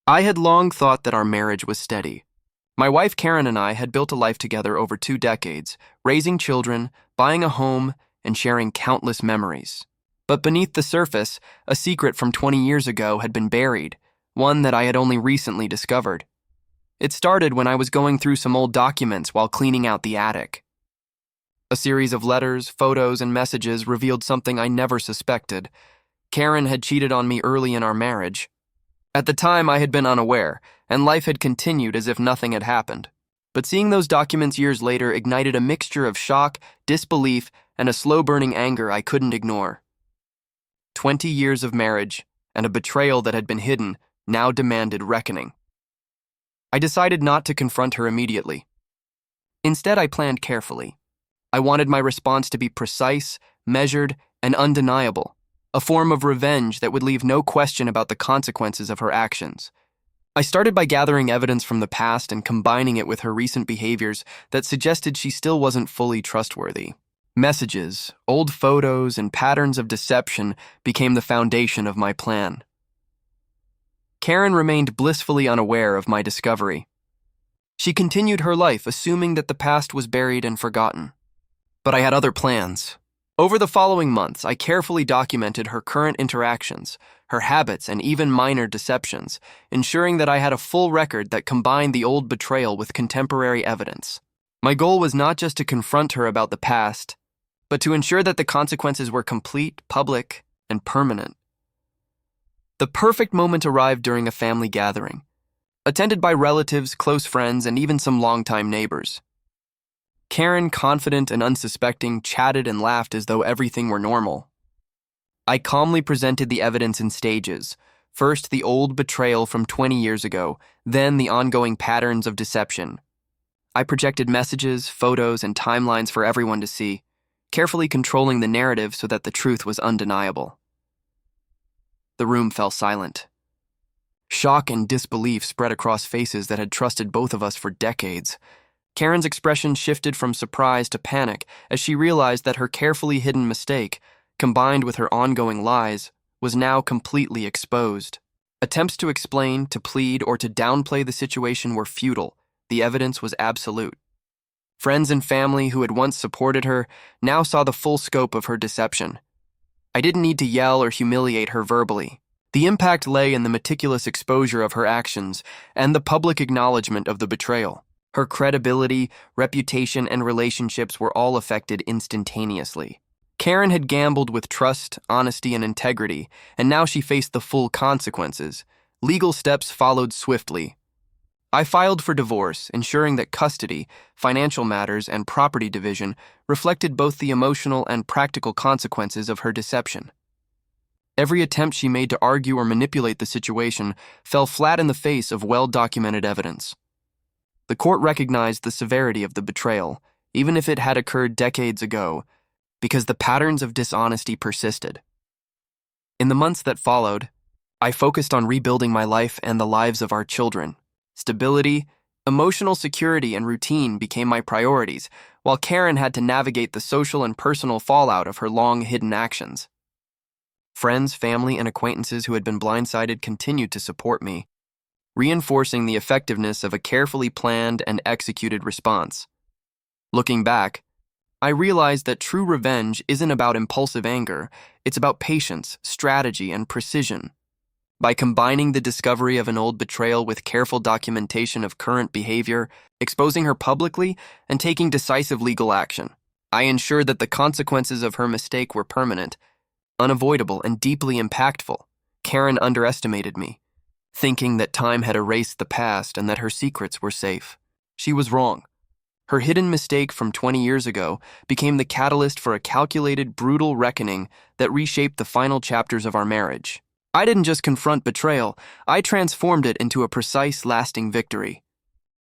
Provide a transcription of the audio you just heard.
I had long thought that our marriage was steady. My wife Karen and I had built a life together over 2 decades, raising children, buying a home, and sharing countless memories. But beneath the surface, a secret from 20 years ago had been buried, one that I had only recently discovered. It started when I was going through some old documents while cleaning out the attic. A series of letters, photos, and messages revealed something I never suspected. Karen had cheated on me early in our marriage. At the time, I had been unaware, and life had continued as if nothing had happened. But seeing those documents years later ignited a mixture of shock, disbelief, and a slow-burning anger I couldn't ignore. 20 years of marriage, and a betrayal that had been hidden, now demanded reckoning. I decided not to confront her immediately. Instead, I planned carefully. I wanted my response to be precise, measured, and undeniable. A form of revenge that would leave no question about the consequences of her actions. I started by gathering evidence from the past and combining it with her recent behaviors that suggested she still wasn't fully trustworthy. Messages, old photos, and patterns of deception became the foundation of my plan. Karen remained blissfully unaware of my discovery. She continued her life assuming that the past was buried and forgotten. But I had other plans. Over the following months, I carefully documented her current interactions, her habits, and even minor deceptions, ensuring that I had a full record that combined the old betrayal with contemporary evidence. My goal was not just to confront her about the past, but to ensure that the consequences were complete, public, and permanent. The perfect moment arrived during a family gathering, attended by relatives, close friends, and even some longtime neighbors. Karen, confident and unsuspecting, chatted and laughed as though everything were normal. I calmly presented the evidence in stages. First, the old betrayal from 20 years ago, then the ongoing patterns of deception. I projected messages, photos, and timelines for everyone to see, carefully controlling the narrative so that the truth was undeniable. The room fell silent. Shock and disbelief spread across faces that had trusted both of us for decades. Karen's expression shifted from surprise to panic as she realized that her carefully hidden mistake, combined with her ongoing lies, was now completely exposed. Attempts to explain, to plead, or to downplay the situation were futile. The evidence was absolute. Friends and family who had once supported her now saw the full scope of her deception. I didn't need to yell or humiliate her verbally. The impact lay in the meticulous exposure of her actions and the public acknowledgement of the betrayal. Her credibility, reputation, and relationships were all affected instantaneously. Karen had gambled with trust, honesty, and integrity, and now she faced the full consequences. Legal steps followed swiftly. I filed for divorce, ensuring that custody, financial matters, and property division reflected both the emotional and practical consequences of her deception. Every attempt she made to argue or manipulate the situation fell flat in the face of well-documented evidence. The court recognized the severity of the betrayal, even if it had occurred decades ago, because the patterns of dishonesty persisted. In the months that followed, I focused on rebuilding my life and the lives of our children. Stability, emotional security, and routine became my priorities, while Karen had to navigate the social and personal fallout of her long-hidden actions. Friends, family, and acquaintances who had been blindsided continued to support me, reinforcing the effectiveness of a carefully planned and executed response. Looking back, I realized that true revenge isn't about impulsive anger, it's about patience, strategy, and precision. By combining the discovery of an old betrayal with careful documentation of current behavior, exposing her publicly, and taking decisive legal action, I ensured that the consequences of her mistake were permanent, unavoidable, and deeply impactful. Karen underestimated me, thinking that time had erased the past and that her secrets were safe. She was wrong. Her hidden mistake from 20 years ago became the catalyst for a calculated, brutal reckoning that reshaped the final chapters of our marriage. I didn't just confront betrayal, I transformed it into a precise, lasting victory.